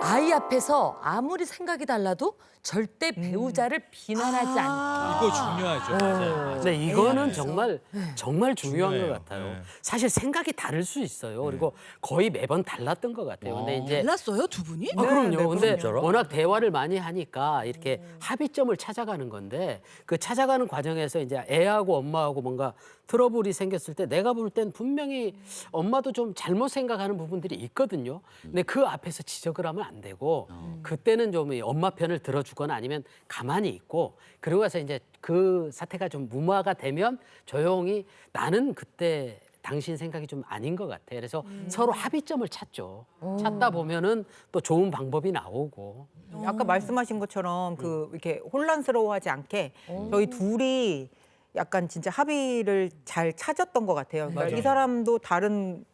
아이 앞에서 아무리 생각이 달라도 절대 배우자를 비난하지 않는. 이거 중요하죠. 맞아요. 네, 이거는 정말 정말 중요한 중요해요. 것 같아요. 네. 사실 생각이 다를 수 있어요. 그리고 거의 매번 달랐던 것 같아요. 근데 이제 달랐어요, 두 분이? 그럼요. 근데 그럼요. 워낙 대화를 많이 하니까 이렇게 합의점을 찾아가는 건데 그 찾아가는 과정에서 이제 애하고 엄마하고 뭔가 트러블이 생겼을 때 내가 볼 땐 분명히 엄마도 좀 잘못 생각하는 부분들이 있거든요. 근데 그 앞에서 지적을 하면 안 되고 그때는 좀 이 엄마 편을 들어주거나 아니면 가만히 있고 그러고 나서 이제 그 사태가 좀 무마가 되면 조용히 나는 그때 당신 생각이 좀 아닌 것 같아. 그래서 서로 합의점을 찾죠. 찾다 보면은 또 좋은 방법이 나오고. 아까 말씀하신 것처럼 그 이렇게 혼란스러워하지 않게 저희 둘이 약간 진짜 합의를 잘 찾았던 것 같아요. 그러니까 이 사람도 다른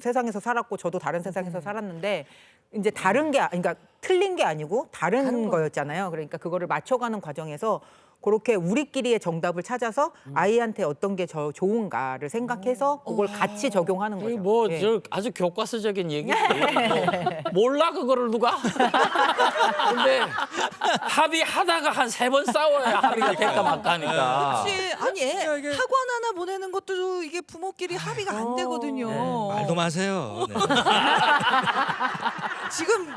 세상에서 살았고 저도 다른 세상에서 살았는데 이제 다른 게 그러니까 틀린 게 아니고 다른 거였잖아요. 그러니까 그거를 맞춰가는 과정에서 그렇게 우리끼리의 정답을 찾아서 아이한테 어떤 게 저 좋은가를 생각해서 그걸 같이 적용하는 거죠. 뭐 예. 저 아주 교과서적인 얘기죠. 몰라 그거를 누가? 근데 합의하다가 한 3번 싸워야 합의가 될까 말까 하니까. 혹시 아니 학원 하나 보내는 것도 이게 부모끼리 합의가 안 되거든요. 말도 마세요. 네. 지금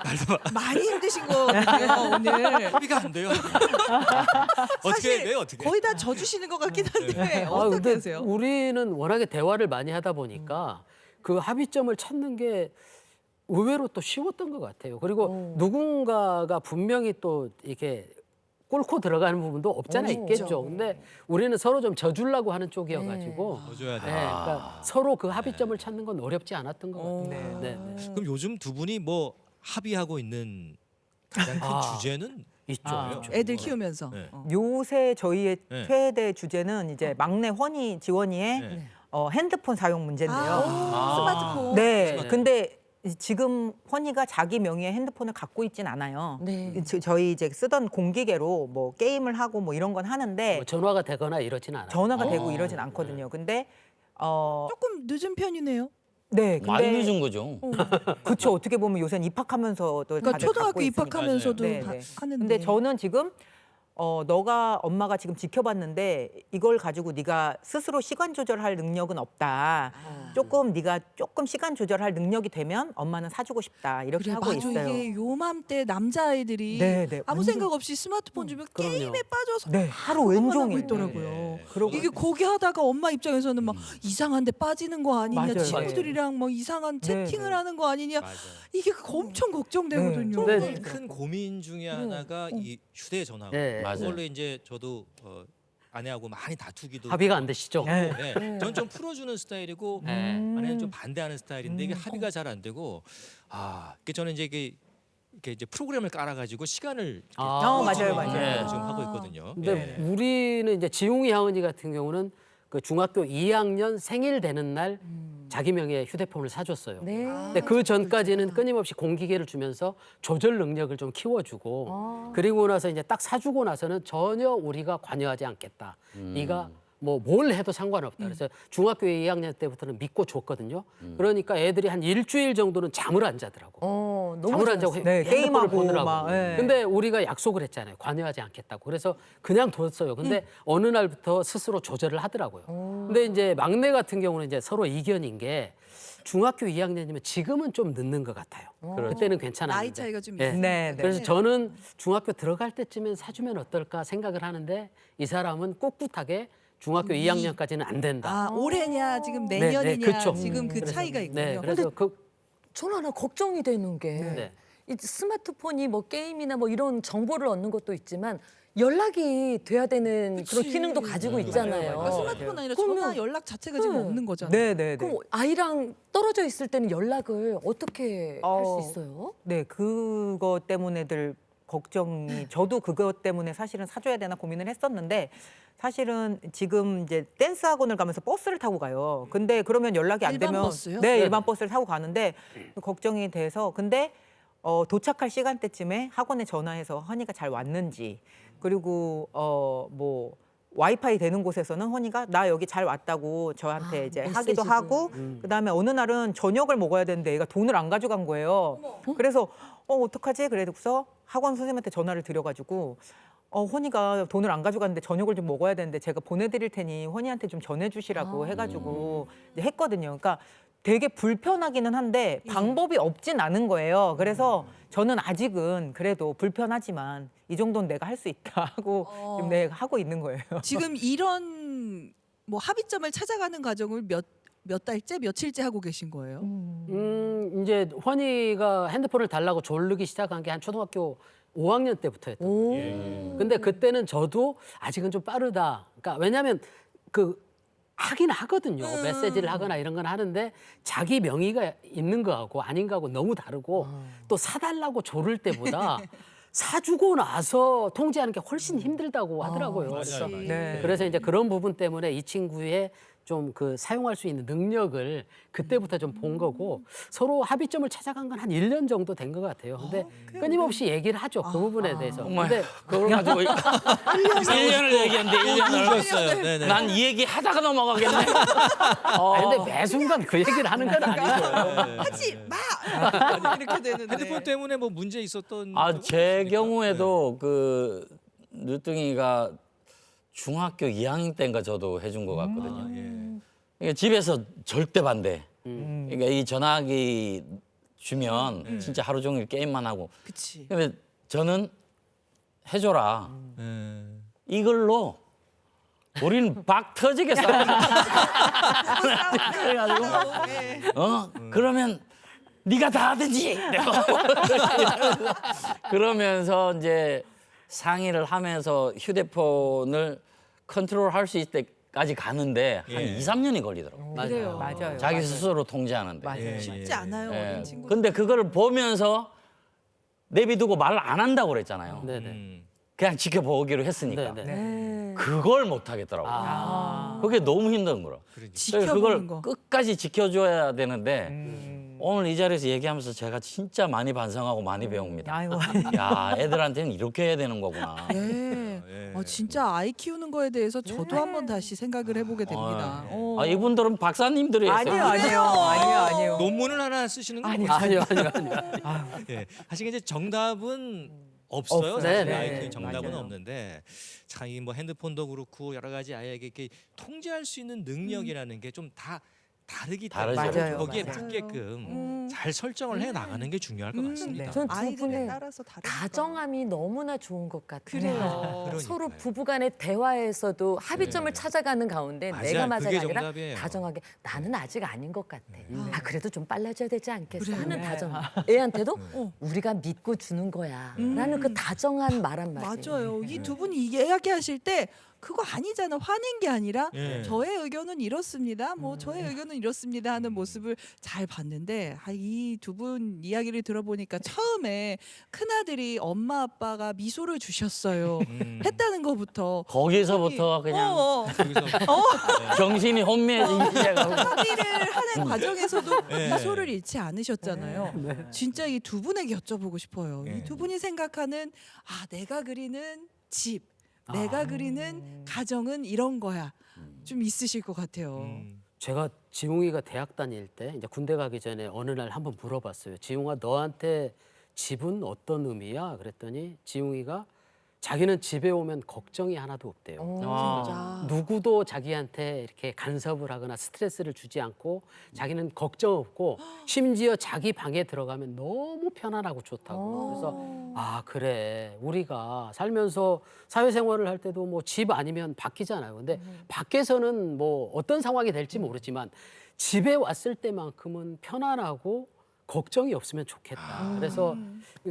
많이 힘드신 거거든요, 오늘. 합의가 안 돼요. 어떻게 사실 해요? 어떻게? 거의 다 져주시는 것 같긴 한데 아, 어떻게 근데 하세요? 우리는 워낙에 대화를 많이 하다 보니까 그 합의점을 찾는 게 의외로 또 쉬웠던 것 같아요. 그리고 누군가가 분명히 또 이렇게 꿇고 들어가는 부분도 없잖아 있겠죠. 근데 우리는 서로 좀 져주려고 하는 쪽이어가지고 져줘야 돼. 네, 그러니까 서로 그 합의점을 찾는 건 어렵지 않았던 것 같아요. 네, 네. 그럼 요즘 두 분이 뭐 합의하고 있는 가장 큰 주제는 있죠. 뭐예요? 애들 키우면서. 네. 요새 저희의 네. 최대 주제는 이제 막내 헌이 지원이의 네. 핸드폰 사용 문제인데요. 스마트폰. 네. 근데 지금 헌이가 자기 명의의 핸드폰을 갖고 있진 않아요. 네. 저희 이제 쓰던 공기계로 뭐 게임을 하고 뭐 이런 건 하는데 뭐 전화가 되거나 이러진 않아요. 전화가 되고 이러진 않거든요. 근데 조금 늦은 편이네요. 네, 많이 근데 늦은 거죠. 그렇죠. 어떻게 보면 요새는 입학하면서도 그러니까 다들 초등학교 갖고 있으니까. 입학하면서도 네, 다 네. 하는데. 근데 저는 지금 너가 엄마가 지금 지켜봤는데 이걸 가지고 네가 스스로 시간 조절할 능력은 없다. 조금 네가 조금 시간 조절할 능력이 되면 엄마는 사주고 싶다. 이렇게 그래, 하고 맞아. 있어요. 이게 요맘때 남자아이들이 네, 네. 아무 완전- 생각 없이 스마트폰 주면 그럼요. 게임에 빠져서 네, 하루 그것만 하고 왼종일 있더라고요. 그러고 이게 거기 하다가 엄마 입장에서는 막 이상한 데 빠지는 거 아니냐, 맞아요. 친구들이랑 뭐 이상한 네, 채팅을 네. 하는 거 아니냐, 맞아요. 이게 엄청 걱정되거든요. 네. 제일 큰 고민 중에 하나가 이 휴대전화. 네. 맞아요. 그걸로 이제 저도 아내하고 많이 다투기도 합의가 안 되시죠? 네. 네. 저는 좀 풀어주는 스타일이고 네. 아내는 좀 반대하는 스타일인데 이게 합의가 잘 안 되고 이게 저는 이제 이렇게 이제 프로그램을 깔아가지고 시간을 이렇게 아, 맞아요, 네, 맞아요. 지금 하고 있거든요. 근데 예. 우리는 이제 지웅이 하은이 같은 경우는 그 중학교 2학년 생일 되는 날 자기 명의의 휴대폰을 사줬어요. 네. 근데 그 전까지는 끊임없이 공기계를 주면서 조절 능력을 좀 키워주고 그리고 나서 이제 딱 사주고 나서는 전혀 우리가 관여하지 않겠다. 네가 뭐 뭘 해도 상관없다. 그래서 중학교 2학년 때부터는 믿고 줬거든요. 그러니까 애들이 한 일주일 정도는 잠을 안 자더라고. 너무 잠을 안 자고 네, 핸드폰을 게임하고 보느라고. 막, 예. 근데 우리가 약속을 했잖아요. 관여하지 않겠다고. 그래서 그냥 뒀어요. 근데 어느 날부터 스스로 조절을 하더라고요. 근데 이제 막내 같은 경우는 이제 서로 이견인 게 중학교 2학년이면 지금은 좀 늦는 것 같아요. 그때는 괜찮았는데. 나이 차이가 좀 예. 있어요. 네, 네. 그래서 저는 중학교 들어갈 때쯤엔 사주면 어떨까 생각을 하는데 이 사람은 꿋꿋하게 중학교 2학년까지는 안 된다. 올해냐 지금 네, 내년이냐 그쵸. 지금 그 그래서- 차이가 있군요. 네, 그래서 저는 하나 걱정이 되는 게 네. 이 스마트폰이 뭐 게임이나 뭐 이런 정보를 얻는 것도 있지만 연락이 돼야 되는 그런 기능도 가지고 있잖아요. 그러니까 스마트폰 아니라 그러면- 전화 연락 자체가 지금 네. 없는 거잖아요. 네, 네, 네. 그럼 아이랑 떨어져 있을 때는 연락을 어떻게 할 수 있어요? 네, 그거 때문에들 걱정이 저도 그것 때문에 사실은 사줘야 되나 고민을 했었는데 사실은 지금 이제 댄스 학원을 가면서 버스를 타고 가요. 근데 그러면 연락이 안 일반 되면 버스요? 네, 일반 버스를 타고 가는데 걱정이 돼서 근데 도착할 시간대쯤에 학원에 전화해서 허니가 잘 왔는지 그리고 뭐 와이파이 되는 곳에서는 허니가 나 여기 잘 왔다고 저한테 이제 하기도 메시지를. 하고 그다음에 어느 날은 저녁을 먹어야 되는데 얘가 돈을 안 가져간 거예요. 그래서 어떡하지? 그래서 학원 선생님한테 전화를 드려가지고 혼이가 돈을 안 가져갔는데 저녁을 좀 먹어야 되는데 제가 보내드릴 테니 혼이한테 좀 전해주시라고 해가지고 이제 했거든요. 그러니까 되게 불편하기는 한데 방법이 없진 않은 거예요. 그래서 저는 아직은 그래도 불편하지만 이 정도는 내가 할 수 있다 하고 지금 내가 하고 있는 거예요. 지금 이런 뭐 합의점을 찾아가는 과정을 몇 달째, 며칠째 하고 계신 거예요? 이제 환희가 핸드폰을 달라고 조르기 시작한 게 한 초등학교 5학년 때부터였던 거예요. 근데 그때는 저도 아직은 좀 빠르다. 그러니까 왜냐하면 그 하긴 하거든요. 메시지를 하거나 이런 건 하는데 자기 명의가 있는 거하고 아닌 거하고 너무 다르고 또 사달라고 조를 때보다 사주고 나서 통제하는 게 훨씬 힘들다고 하더라고요. 그래서, 네. 그래서 이제 그런 부분 때문에 이 친구의 좀 그 사용할 수 있는 능력을 그때부터 좀 본 거고 서로 합의점을 찾아간 건 한 1년 정도 된 것 같아요. 근데 끊임없이 얘기를 하죠. 그 부분에 대해서. 정말 근데 그걸 가지고 1년을 얘기했는데 1년을 었어요 네네. 난 이 얘기 하다가 넘어가겠네. 근데 매 순간 그 얘기를 하는 건 아니고요. 하지 마! 이렇게 되는데. 핸드폰 때문에 뭐 문제 있었던 아, 제 적은 경우에도 그 늦둥이가 중학교 2학년 때인가 저도 해준 것 같거든요. 없습니까? 예. 그러니까 집에서 절대 반대. 그러니까 이 전화기 주면 진짜 하루 종일 게임만 하고. 그치. 근데 저는 해줘라. 예. 이걸로 우리는 박 터지게 싸워. 그래가지고 그러면 네가 다 하든지. 그러면서 이제 상의를 하면서 휴대폰을 컨트롤할 수 있을 때까지 가는데 한 예. 2, 3년이 걸리더라고요. 맞아요. 맞아요. 자기 스스로 통제하는데. 맞아요. 예, 쉽지 예. 않아요, 예. 어린 친구. 근데 그걸 보면서 내비두고 말 안 한다고 그랬잖아요. 네네. 그냥 지켜보기로 했으니까. 네네. 그걸 못 하겠더라고요. 아. 그게 너무 힘든 거라. 그래서 지켜보는 그걸 거. 끝까지 지켜줘야 되는데 오늘 이 자리에서 얘기하면서 제가 진짜 많이 반성하고 많이 배웁니다. 아이고. 야, 애들한테는 이렇게 해야 되는 거구나. 네. 예. 진짜 아이 키우는 거에 대해서 저도 한번 다시 생각을 해보게 됩니다. 아, 이분들은 박사님들이 했어요. 아니에요. 논문을 하나 쓰시는 거 아니요. 예. 사실 이제 정답은 없어요. 없어요. 사실 네, 아이들은 네, 정답은 맞아요. 없는데 참 이 뭐 핸드폰도 그렇고 여러 가지 아이에게 이렇게 통제할 수 있는 능력이라는 게 좀 다 다르기 때문에 다르죠. 맞아요, 거기에 맞아요. 맞게끔 잘 설정을 해 나가는 게 중요할 것 같습니다. 네. 전 두 아이들에 분의 따라서 다르니까. 다정함이 너무나 좋은 것 같아요. 그래요. 서로 부부간의 대화에서도 합의점을 찾아가는 가운데 맞아요. 내가 맞아가 그게 아니라 정답이에요. 다정하게 나는 아직 아닌 것 같아. 아 그래도 좀 빨라져야 되지 않겠어 그래요. 하는 다정함. 애한테도 우리가 믿고 주는 거야라는 그 다정한 말 한마디. 맞아요. 이 두 분이 이야기하실 때 그거 아니잖아. 화낸 게 아니라 예. 저의 의견은 이렇습니다. 뭐 저의 의견은 이렇습니다 하는 모습을 잘 봤는데 이 두 분 이야기를 들어보니까 처음에 큰아들이 엄마 아빠가 미소를 주셨어요. 했다는 거부터 거기서부터 그냥 여기서 정신이 혼미해지기 시작하고. 합의를 하는 과정에서도 네. 미소를 잃지 않으셨잖아요. 진짜 이 두 분에게 여쭤보고 싶어요. 네. 이 두 분이 생각하는 내가 그리는 집, 내가 그리는 가정은 이런 거야. 좀 있으실 것 같아요. 제가 지웅이가 대학 다닐 때 이제 군대 가기 전에 어느 날 한번 물어봤어요. 지웅아 너한테 집은 어떤 의미야? 그랬더니 지웅이가 자기는 집에 오면 걱정이 하나도 없대요. 아. 누구도 자기한테 이렇게 간섭을 하거나 스트레스를 주지 않고 자기는 걱정 없고 심지어 자기 방에 들어가면 너무 편안하고 좋다고. 그래서 아 그래 우리가 살면서 사회생활을 할 때도 뭐 집 아니면 바뀌잖아요. 근데 밖에서는 뭐 어떤 상황이 될지 모르지만 집에 왔을 때만큼은 편안하고 걱정이 없으면 좋겠다. 그래서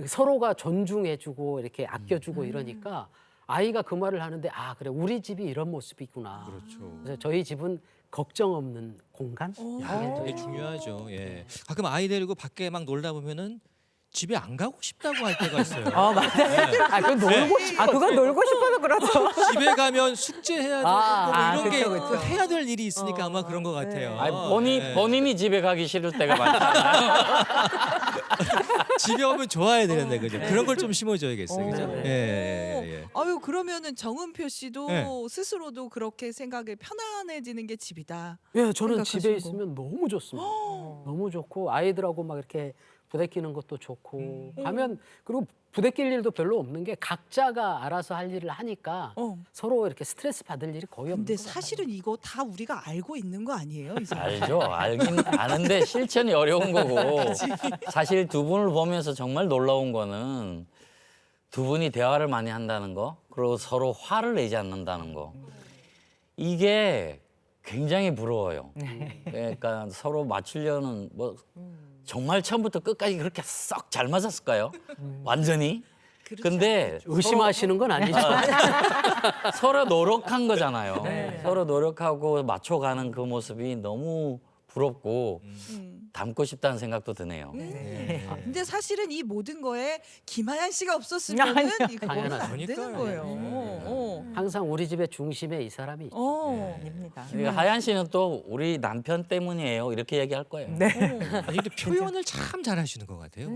서로가 존중해주고 이렇게 아껴주고 이러니까 아이가 그 말을 하는데 아 그래 우리 집이 이런 모습이구나. 그렇죠. 그래서 저희 집은 걱정 없는 공간. 되게 중요하죠. 예. 가끔 아이 데리고 밖에 막 놀다 보면은 집에 안 가고 싶다고 할 때가 있어요. 아, 그건 놀고 싶어. 아, 그건 놀고 싶어서 그렇죠. 집에 가면 숙제해야 되고 뭐 이런 게 그쵸. 해야 될 일이 있으니까 아마 그런 것 같아요. 아니, 예. 본인이 집에 가기 싫을 때가 많잖아요. 집에 오면 좋아야 되는데 그죠? 그런 걸 좀 심어줘야겠어요, 그죠? 네. 예. 아유 그러면은 정은표 씨도 네. 스스로도 그렇게 생각이 편안해지는 게 집이다. 예, 저는 집에 생각하시고. 있으면 너무 좋습니다. 너무 좋고 아이들하고 막 이렇게 부대끼는 것도 좋고 가면 그리고 부대낄 일도 별로 없는 게 각자가 알아서 할 일을 하니까 서로 이렇게 스트레스 받을 일이 거의 없는 근데 것 같아요. 사실은 이거 다 우리가 알고 있는 거 아니에요? 이 사람? 알죠. 알긴 아는데 실천이 어려운 거고. 사실 두 분을 보면서 정말 놀라운 거는 두 분이 대화를 많이 한다는 거, 그리고 서로 화를 내지 않는다는 거. 이게 굉장히 부러워요. 그러니까 서로 맞추려는 뭐 정말 처음부터 끝까지 그렇게 썩 잘 맞았을까요? 완전히? 근데 의심하시는 건 아니죠. 서로 노력한 거잖아요. 서로 노력하고 맞춰가는 그 모습이 너무 부럽고 닮고 싶다는 생각도 드네요. 근데 사실은 이 모든 거에 김하얀 씨가 없었으면은 이거는 안 당연하죠. 되는 거예요. 항상 우리 집의 중심에 이 사람이 있죠. 입니다. 그러니까 하얀 씨는 또 우리 남편 때문이에요. 이렇게 얘기할 거예요. 아니 근데 표현을 참 잘하시는 것 같아요.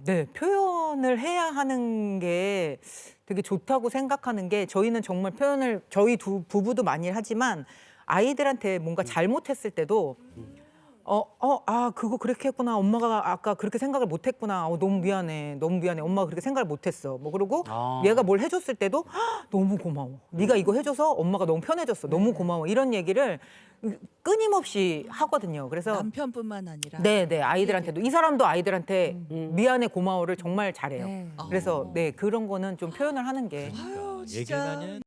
네. 표현을 해야 하는 게 되게 좋다고 생각하는 게 저희는 정말 표현을 저희 두 부부도 많이 하지만 아이들한테 뭔가 잘못했을 때도 그거 그렇게 했구나. 엄마가 아까 그렇게 생각을 못 했구나. 너무 미안해. 너무 미안해. 엄마가 그렇게 생각을 못 했어. 뭐 그러고 얘가 뭘 해줬을 때도 "헉, 너무 고마워. 네가 이거 해줘서 엄마가 너무 편해졌어. 너무 고마워. 이런 얘기를 끊임없이 하거든요. 그래서 남편뿐만 아니라 네, 아이들한테도 이 사람도 아이들한테 미안해 고마워를 정말 잘해요. 그래서 네, 그런 거는 좀 표현을 하는 게 아유, 얘기를 진짜 하면